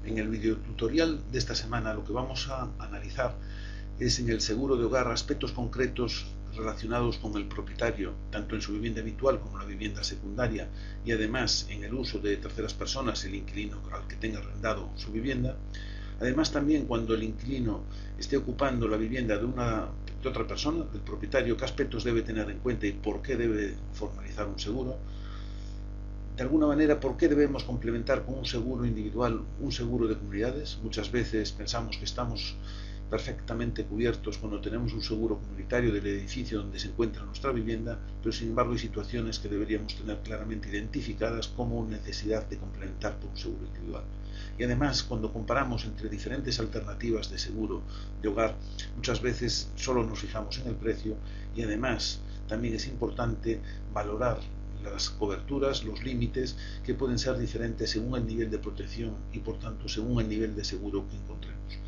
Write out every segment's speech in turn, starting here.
En el videotutorial de esta semana lo que vamos a analizar es en el seguro de hogar aspectos concretos relacionados con el propietario, tanto en su vivienda habitual como en la vivienda secundaria, y además en el uso de terceras personas, el inquilino al que tenga arrendado su vivienda. Además también cuando el inquilino esté ocupando la vivienda de otra persona, del propietario, qué aspectos debe tener en cuenta y por qué debe formalizar un seguro. De alguna manera, ¿por qué debemos complementar con un seguro individual un seguro de comunidades? Muchas veces pensamos que estamos perfectamente cubiertos cuando tenemos un seguro comunitario del edificio donde se encuentra nuestra vivienda, pero sin embargo hay situaciones que deberíamos tener claramente identificadas como necesidad de complementar por un seguro individual. Y además, cuando comparamos entre diferentes alternativas de seguro de hogar, muchas veces solo nos fijamos en el precio y además también es importante valorar las coberturas, los límites, que pueden ser diferentes según el nivel de protección y por tanto según el nivel de seguro que encontremos.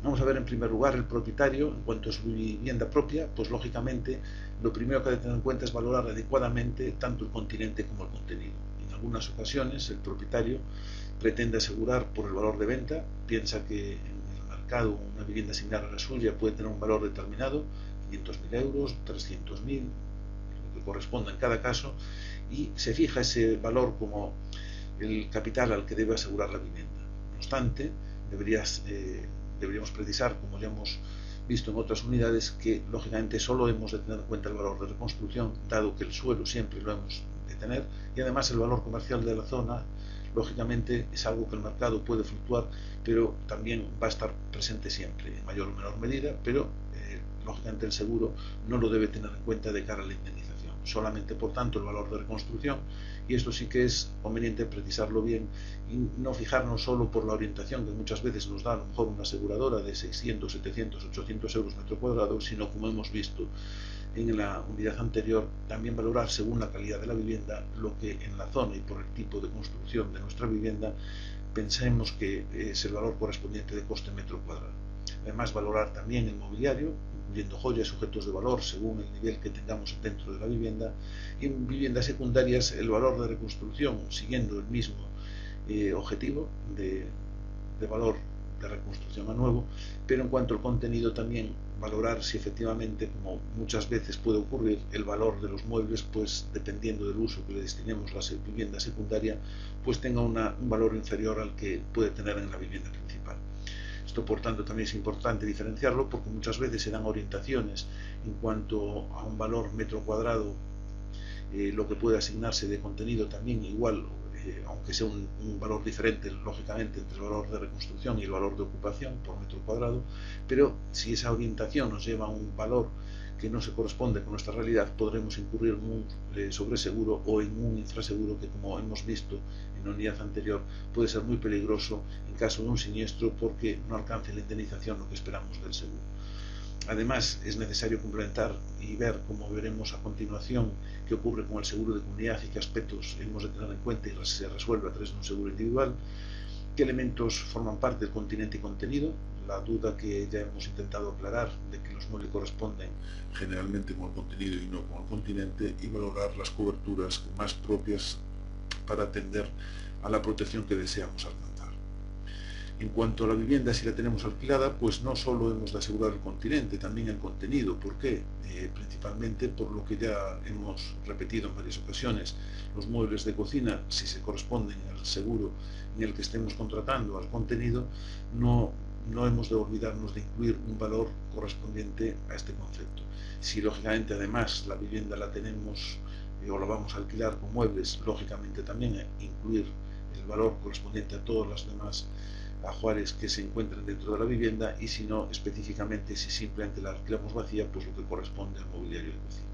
Vamos a ver en primer lugar el propietario. En cuanto a su vivienda propia, pues lógicamente lo primero que hay que tener en cuenta es valorar adecuadamente tanto el continente como el contenido. En algunas ocasiones el propietario pretende asegurar por el valor de venta, piensa que en el mercado una vivienda similar a la suya puede tener un valor determinado, 500.000 euros, 300.000, lo que corresponda en cada caso, y se fija ese valor como el capital al que debe asegurar la vivienda. No obstante, deberíamos precisar, como ya hemos visto en otras unidades, que lógicamente solo hemos de tener en cuenta el valor de reconstrucción, dado que el suelo siempre lo hemos de tener, y además el valor comercial de la zona, lógicamente es algo que el mercado puede fluctuar, pero también va a estar presente siempre, en mayor o menor medida, pero lógicamente el seguro no lo debe tener en cuenta de cara a la indemnización, solamente por tanto el valor de reconstrucción, y esto sí que es conveniente precisarlo bien y no fijarnos solo por la orientación que muchas veces nos da a lo mejor una aseguradora de 600, 700, 800 euros metro cuadrado, sino como hemos visto en la unidad anterior, también valorar según la calidad de la vivienda lo que en la zona y por el tipo de construcción de nuestra vivienda pensemos que es el valor correspondiente de coste metro cuadrado. Además, valorar también el mobiliario, incluyendo joyas, objetos de valor según el nivel que tengamos dentro de la vivienda, y en viviendas secundarias el valor de reconstrucción siguiendo el mismo objetivo de valor de reconstrucción a nuevo, pero en cuanto al contenido también valorar si efectivamente, como muchas veces puede ocurrir, el valor de los muebles, pues dependiendo del uso que le destinemos a la vivienda secundaria, pues tenga un valor inferior al que puede tener en la vivienda principal. Esto, por tanto, también es importante diferenciarlo porque muchas veces se dan orientaciones en cuanto a un valor metro cuadrado, lo que puede asignarse de contenido también igual, aunque sea un valor diferente, lógicamente, entre el valor de reconstrucción y el valor de ocupación por metro cuadrado, pero si esa orientación nos lleva a un valor que no se corresponde con nuestra realidad, podremos incurrir en un sobreseguro o en un infraseguro que, como hemos visto en la unidad anterior, puede ser muy peligroso en caso de un siniestro porque no alcance la indemnización lo que esperamos del seguro. Además, es necesario complementar y ver, como veremos a continuación, qué ocurre con el seguro de comunidad y qué aspectos hemos de tener en cuenta y se resuelve a través de un seguro individual, qué elementos forman parte del continente y contenido, la duda que ya hemos intentado aclarar de que los muebles corresponden generalmente con el contenido y no con el continente, y valorar las coberturas más propias para atender a la protección que deseamos alcanzar. En cuanto a la vivienda, si la tenemos alquilada, pues no solo hemos de asegurar el continente, también el contenido. ¿Por qué? Principalmente por lo que ya hemos repetido en varias ocasiones, los muebles de cocina, si se corresponden al seguro en el que estemos contratando al contenido, no hemos de olvidarnos de incluir un valor correspondiente a este concepto. Si lógicamente además la vivienda la tenemos o la vamos a alquilar con muebles, lógicamente también incluir el valor correspondiente a todas las demás ajuares que se encuentran dentro de la vivienda, y si no, específicamente si simplemente la alquilamos vacía, pues lo que corresponde al mobiliario de cocina.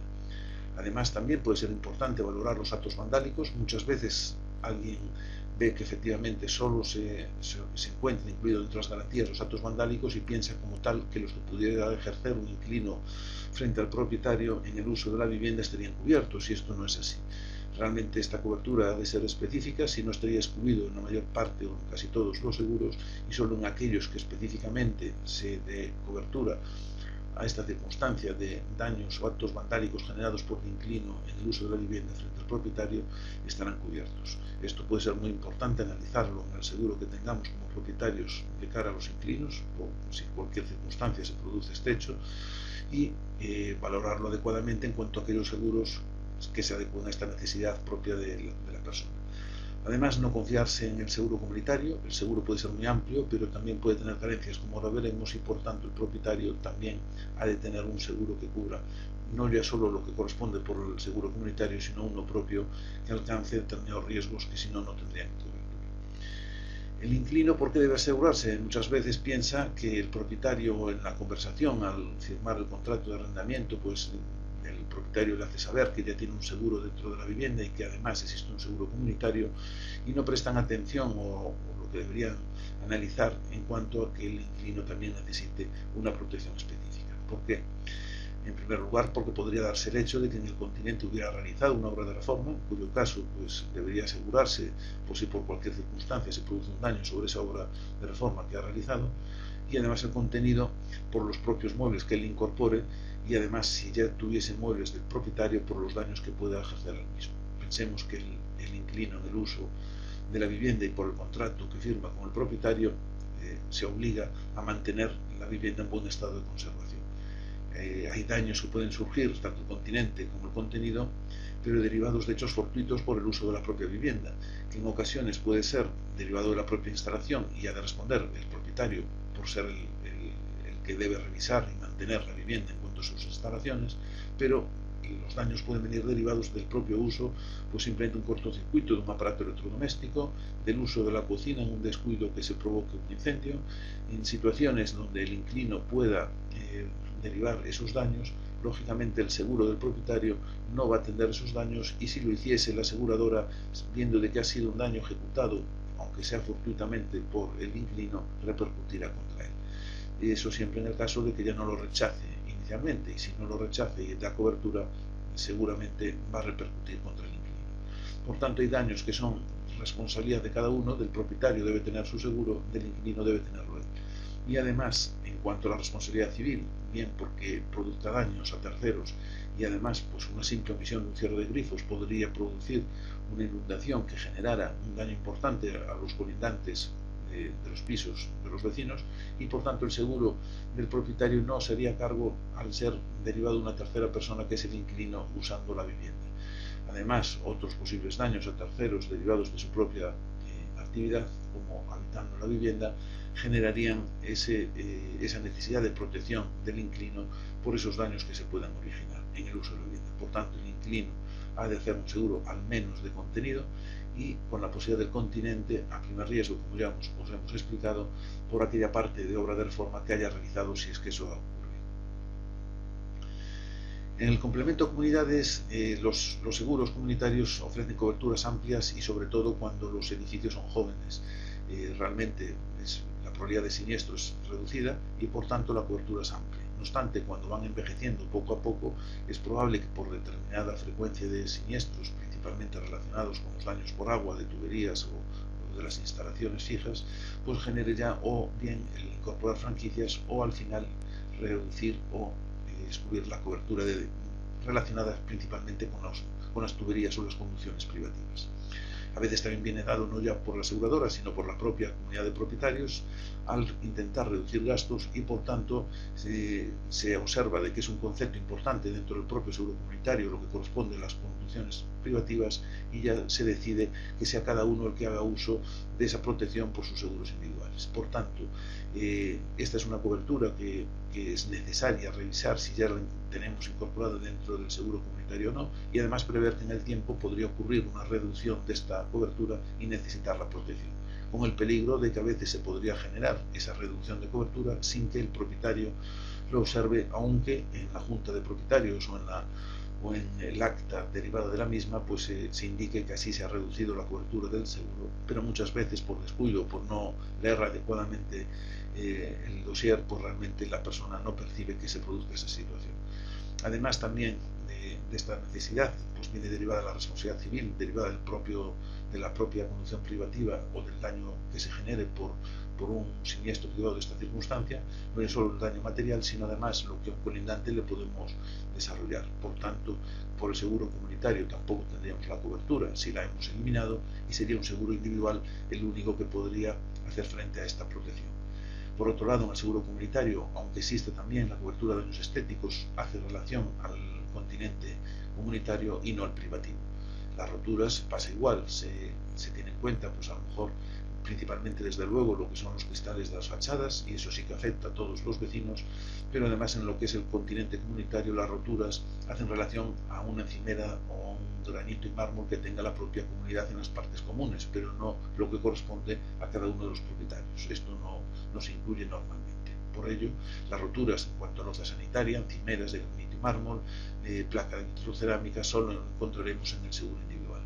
Además, también puede ser importante valorar los actos vandálicos. Muchas veces alguien ve que efectivamente solo se encuentra incluido dentro de las garantías los actos vandálicos y piensa como tal que los que pudiera ejercer un inquilino frente al propietario en el uso de la vivienda estarían cubiertos, y esto no es así. Realmente esta cobertura ha de ser específica, si no estaría excluido en la mayor parte o en casi todos los seguros, y solo en aquellos que específicamente se dé cobertura a esta circunstancia de daños o actos vandálicos generados por el inquilino en el uso de la vivienda frente al propietario estarán cubiertos. Esto puede ser muy importante analizarlo en el seguro que tengamos como propietarios de cara a los inquilinos, o si cualquier circunstancia se produce este hecho, y valorarlo adecuadamente en cuanto a aquellos seguros que se adecuen a esta necesidad propia de la persona. Además, no confiarse en el seguro comunitario. El seguro puede ser muy amplio, pero también puede tener carencias, como ahora veremos, y por tanto el propietario también ha de tener un seguro que cubra no ya solo lo que corresponde por el seguro comunitario, sino uno propio que alcance determinados riesgos que si no, no tendrían cobertura. El inquilino, ¿por qué debe asegurarse? Muchas veces piensa que el propietario, en la conversación, al firmar el contrato de arrendamiento, pues el propietario le hace saber que ya tiene un seguro dentro de la vivienda y que además existe un seguro comunitario, y no prestan atención o lo que deberían analizar en cuanto a que el inquilino también necesite una protección específica. ¿Por qué? En primer lugar, porque podría darse el hecho de que en el continente hubiera realizado una obra de reforma, en cuyo caso pues debería asegurarse por si por cualquier circunstancia se produce un daño sobre esa obra de reforma que ha realizado, y además el contenido por los propios muebles que él incorpore, y además si ya tuviese muebles del propietario por los daños que pueda ejercer al mismo. Pensemos que el inquilino en el uso de la vivienda y por el contrato que firma con el propietario se obliga a mantener la vivienda en buen estado de conservación. Hay daños que pueden surgir tanto el continente como el contenido, pero derivados de hechos fortuitos por el uso de la propia vivienda, que en ocasiones puede ser derivado de la propia instalación y ha de responder el propietario por ser el que debe revisar y mantener la vivienda en cuanto a sus instalaciones, pero los daños pueden venir derivados del propio uso, pues simplemente un cortocircuito de un aparato electrodoméstico, del uso de la cocina en un descuido que se provoque un incendio, en situaciones donde el inquilino pueda derivar esos daños. Lógicamente el seguro del propietario no va a atender esos daños, y si lo hiciese la aseguradora, viendo de que ha sido un daño ejecutado, aunque sea fortuitamente por el inquilino, repercutirá contra él. Y eso siempre en el caso de que ya no lo rechace inicialmente, y si no lo rechace y da cobertura, seguramente va a repercutir contra el inquilino. Por tanto, hay daños que son responsabilidad de cada uno. Del propietario debe tener su seguro, del inquilino debe tenerlo él. Y además, en cuanto a la responsabilidad civil, bien porque produzca daños a terceros, y además pues una simple omisión de un cierre de grifos podría producir una inundación que generara un daño importante a los colindantes de los pisos de los vecinos, y por tanto el seguro del propietario no sería a cargo al ser derivado de una tercera persona que es el inquilino usando la vivienda. Además, otros posibles daños a terceros derivados de su propia actividad, como habitando la vivienda, generarían esa necesidad de protección del inquilino por esos daños que se puedan originar en el uso de la vivienda. Por tanto, el inquilino ha de hacer un seguro al menos de contenido, y con la posibilidad del continente a primer riesgo, como ya os hemos explicado, por aquella parte de obra de reforma que haya realizado, si es que eso va a ocurrir. En el complemento a comunidades, los seguros comunitarios ofrecen coberturas amplias, y sobre todo cuando los edificios son jóvenes. Realmente la probabilidad de siniestro es reducida y por tanto la cobertura es amplia. No obstante, cuando van envejeciendo poco a poco, es probable que por determinada frecuencia de siniestros, principalmente relacionados con los daños por agua de tuberías o de las instalaciones fijas, pues genere ya o bien el incorporar franquicias, o al final reducir o excluir la cobertura relacionada principalmente con las tuberías o las conducciones privativas. A veces también viene dado no ya por la aseguradora, sino por la propia comunidad de propietarios, al intentar reducir gastos, y por tanto se observa de que es un concepto importante dentro del propio seguro comunitario lo que corresponde a las conducciones privativas, y ya se decide que sea cada uno el que haga uso de esa protección por sus seguros individuales. Por tanto, esta es una cobertura que es necesaria revisar si ya la tenemos incorporada dentro del seguro comunitario o no, y además prever que en el tiempo podría ocurrir una reducción de esta cobertura y necesitar la protección, con el peligro de que a veces se podría generar esa reducción de cobertura sin que el propietario lo observe, aunque en la junta de propietarios o en el acta derivada de la misma pues se indique que así se ha reducido la cobertura del seguro, pero muchas veces por descuido, por no leer adecuadamente el dossier, pues realmente la persona no percibe que se produzca esa situación. Además, también de esta necesidad pues viene derivada de la responsabilidad civil, derivada de la propia conducción privativa o del daño que se genere por un siniestro derivado de esta circunstancia. No es solo el daño material, sino además lo que a un colindante le podemos desarrollar. Por tanto, por el seguro comunitario tampoco tendríamos la cobertura si la hemos eliminado, y sería un seguro individual el único que podría hacer frente a esta protección. Por otro lado, en el seguro comunitario, aunque existe también la cobertura de daños estéticos, hace relación al continente comunitario y no al privativo. Las roturas pasa igual, se tiene en cuenta, pues a lo mejor principalmente desde luego lo que son los cristales de las fachadas, y eso sí que afecta a todos los vecinos, pero además en lo que es el continente comunitario las roturas hacen relación a una encimera o a un granito y mármol que tenga la propia comunidad en las partes comunes, pero no lo que corresponde a cada uno de los propietarios. Esto no se incluye normalmente. Por ello, las roturas en cuanto a loza sanitaria, encimeras de granito y mármol, placa de vitrocerámica, solo lo encontraremos en el seguro individual.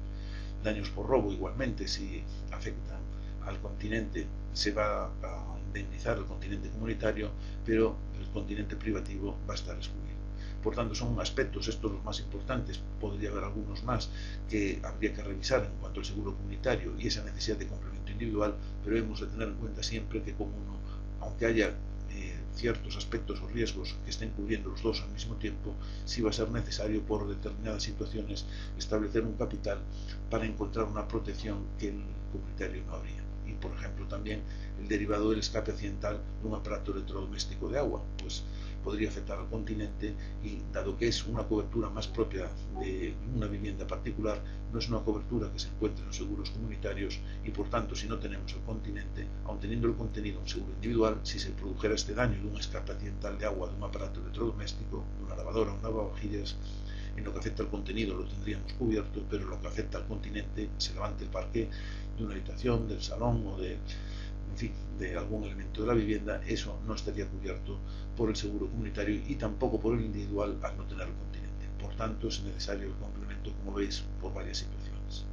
Daños por robo igualmente, si afectan al continente, se va a indemnizar el continente comunitario, pero el continente privativo va a estar excluido. Por tanto, son aspectos estos los más importantes. Podría haber algunos más que habría que revisar en cuanto al seguro comunitario y esa necesidad de complemento individual, pero hemos de tener en cuenta siempre que como uno, aunque haya ciertos aspectos o riesgos que estén cubriendo los dos al mismo tiempo, sí va a ser necesario por determinadas situaciones establecer un capital para encontrar una protección que el comunitario no habría. Y por ejemplo también el derivado del escape accidental de un aparato electrodoméstico de agua, pues podría afectar al continente, y dado que es una cobertura más propia de una vivienda particular, no es una cobertura que se encuentre en los seguros comunitarios, y por tanto si no tenemos el continente, aun teniendo el contenido un seguro individual, si se produjera este daño de un escape accidental de agua de un aparato electrodoméstico, de una lavadora, un lavavajillas, en lo que afecta al contenido lo tendríamos cubierto, pero en lo que afecta al continente, se levante el parqué de una habitación, del salón o de algún elemento de la vivienda, eso no estaría cubierto por el seguro comunitario y tampoco por el individual al no tener el continente. Por tanto, es necesario el complemento, como veis, por varias situaciones.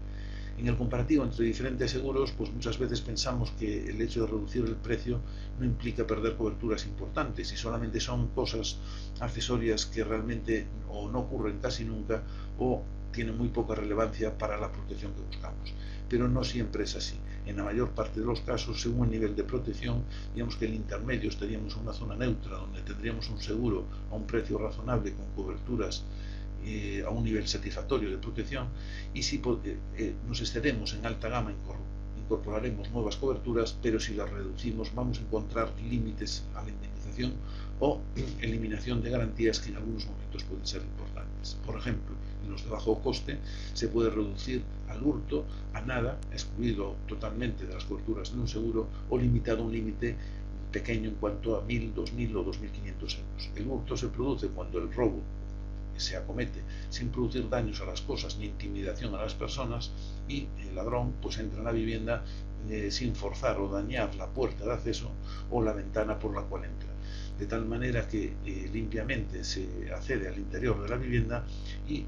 En el comparativo entre diferentes seguros, pues muchas veces pensamos que el hecho de reducir el precio no implica perder coberturas importantes, y solamente son cosas accesorias que realmente o no ocurren casi nunca o tienen muy poca relevancia para la protección que buscamos. Pero no siempre es así. En la mayor parte de los casos, según el nivel de protección, digamos que el intermedio estaríamos en una zona neutra, donde tendríamos un seguro a un precio razonable con coberturas a un nivel satisfactorio de protección, y si nos excedemos en alta gama incorporaremos nuevas coberturas, pero si las reducimos vamos a encontrar límites a la indemnización o eliminación de garantías que en algunos momentos pueden ser importantes. Por ejemplo, en los de bajo coste se puede reducir al hurto a nada, excluido totalmente de las coberturas de un seguro, o limitado a un límite pequeño en cuanto a 1.000, 2.000 o 2.500 euros. El hurto se produce cuando el robo se acomete sin producir daños a las cosas ni intimidación a las personas, y el ladrón pues entra en la vivienda sin forzar o dañar la puerta de acceso o la ventana por la cual entra, de tal manera que limpiamente se accede al interior de la vivienda y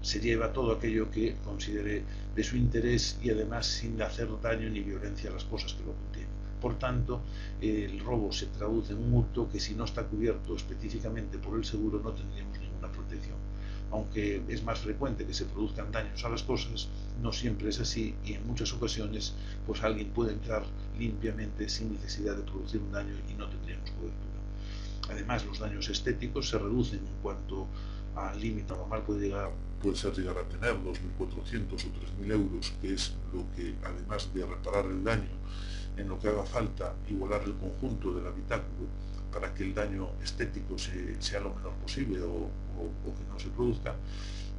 se lleva todo aquello que considere de su interés, y además sin hacer daño ni violencia a las cosas que lo contienen. Por tanto, el robo se traduce en un hurto que, si no está cubierto específicamente por el seguro, no tendríamos ninguna protección. Aunque es más frecuente que se produzcan daños a las cosas, no siempre es así, y en muchas ocasiones pues alguien puede entrar limpiamente sin necesidad de producir un daño y no tendríamos cobertura. Además, los daños estéticos se reducen en cuanto al límite normal puede ser llegar a tener 2.400 o 3.000 euros, que es lo que, además de reparar el daño en lo que haga falta, igualar el conjunto del habitáculo para que el daño estético sea lo menor posible o que no se produzca,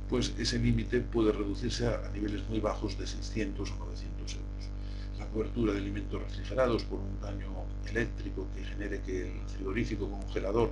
pues ese límite puede reducirse a niveles muy bajos de 600 o 900 euros. La cobertura de alimentos refrigerados por un daño eléctrico que genere que el frigorífico o congelador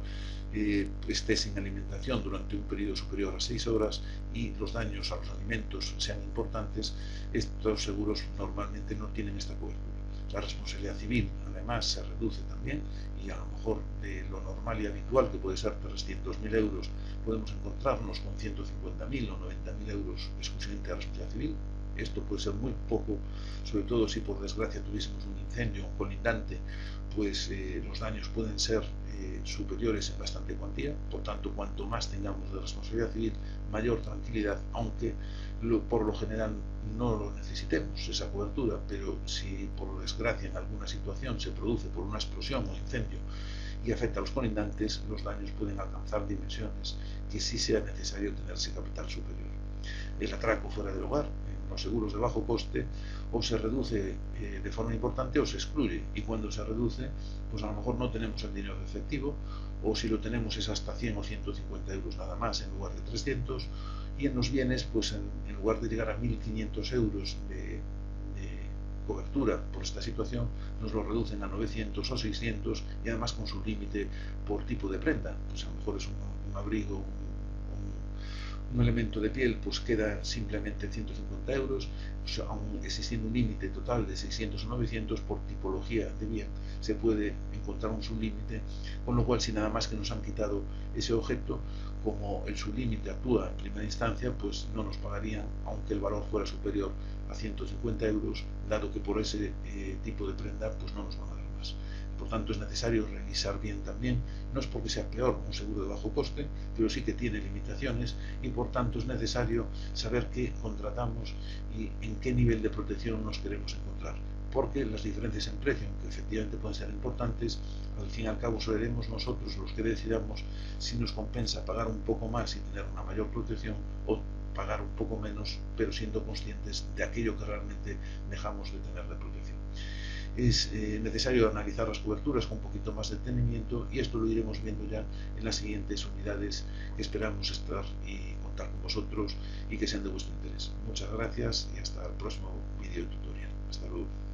esté sin alimentación durante un periodo superior a 6 horas y los daños a los alimentos sean importantes, estos seguros normalmente no tienen esta cobertura. La responsabilidad civil, además, se reduce también, y a lo mejor de lo normal y habitual, que puede ser 300.000 euros, podemos encontrarnos con 150.000 o 90.000 euros exclusivamente de responsabilidad civil. Esto puede ser muy poco, sobre todo si por desgracia tuviésemos un incendio, un colindante, pues los daños pueden ser superiores en bastante cuantía. Por tanto, cuanto más tengamos de responsabilidad civil, mayor tranquilidad, aunque por lo general no lo necesitemos, esa cobertura, pero si por desgracia en alguna situación se produce por una explosión o incendio y afecta a los colindantes, los daños pueden alcanzar dimensiones que sí sea necesario tener ese capital superior. El atraco fuera del hogar, en los seguros de bajo coste, o se reduce de forma importante o se excluye, y cuando se reduce, pues a lo mejor no tenemos el dinero efectivo, o si lo tenemos es hasta 100 o 150 euros nada más en lugar de 300, y en los bienes, pues en lugar de llegar a 1.500 euros de cobertura por esta situación, nos lo reducen a 900 o 600, y además con su límite por tipo de prenda. Pues a lo mejor es un abrigo, un elemento de piel, pues queda simplemente 150 euros, aun existiendo un límite total de 600 o 900 por tipología de bien, se puede encontrar un sublímite, con lo cual si nada más que nos han quitado ese objeto, como el sublímite actúa en primera instancia, pues no nos pagarían, aunque el valor fuera superior a 150 euros, dado que por ese tipo de prenda pues no nos van a dar más. Por tanto, es necesario revisar bien también, no es porque sea peor un seguro de bajo coste, pero sí que tiene limitaciones, y por tanto es necesario saber qué contratamos y en qué nivel de protección nos queremos encontrar, porque las diferencias en precio, aunque efectivamente pueden ser importantes, al fin y al cabo seremos nosotros los que decidamos si nos compensa pagar un poco más y tener una mayor protección, o pagar un poco menos, pero siendo conscientes de aquello que realmente dejamos de tener de protección. Es necesario analizar las coberturas con un poquito más de detenimiento, y esto lo iremos viendo ya en las siguientes unidades que esperamos estar y contar con vosotros y que sean de vuestro interés. Muchas gracias y hasta el próximo vídeo tutorial. Hasta luego.